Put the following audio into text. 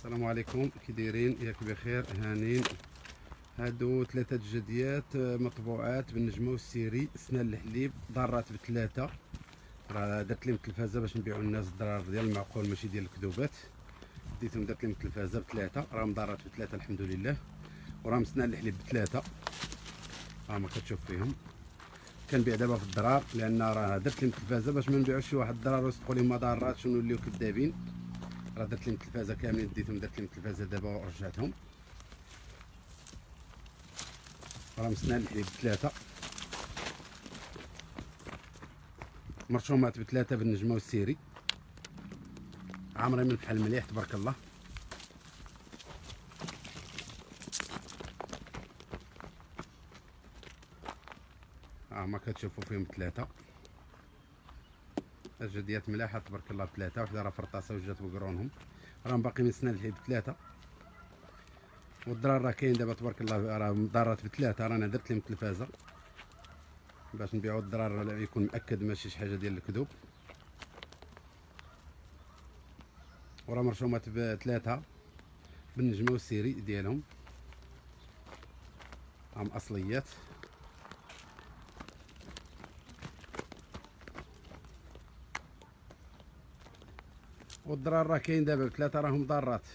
السلام عليكم، كي دايرين؟ ياك بخير؟ هانين. هادو 3 جديات مطبوعات بالنجمه والسيري، سنان الحليب، ضارات ب3. راه درت لهم التلفازه باش نبيعوا الناس الضرار ديال المعقول ماشي ديال الكذوبات. ديتهم درت لهم التلفازه ب3، راهم ضارات ب3 الحمد لله، وراهم سنان الحليب ب3. ها ما كتشوف فيهم. كنبيع دابا في الضرار لان راه درت لهم التلفازه باش ما نبيعوش شي واحد الضرار ويصدقوا لي ما ضارات شنو نوليو كذابين. راه درت لهم التلفازه كاملين، ديتهم درت لهم التلفازه دابا ورجعتهم. راهم سنان الحليب ب3، مرشومات ب3 بالنجمه والسيري، عامرين من فحل مليح تبارك الله. ما كتشوفوا فيهم 3 الجديات ملاحه تبارك الله ب3. وحده راه فرطاسه وجات بقرونهم، راهم باقي من سنان الحليب ب3. والضرار راه كاين دابا تبارك الله، راه ضارات ب3. رانا درت لهم التلفازه باش نبيعوا الضرار يكون مأكد ماشي شي حاجه ديال الكذوب. وراه مرشومات ب3 بالنجمه والسيري ديالهم، راهم اصليات. والضرار راه كاين دابا ب3 راهم ضارات.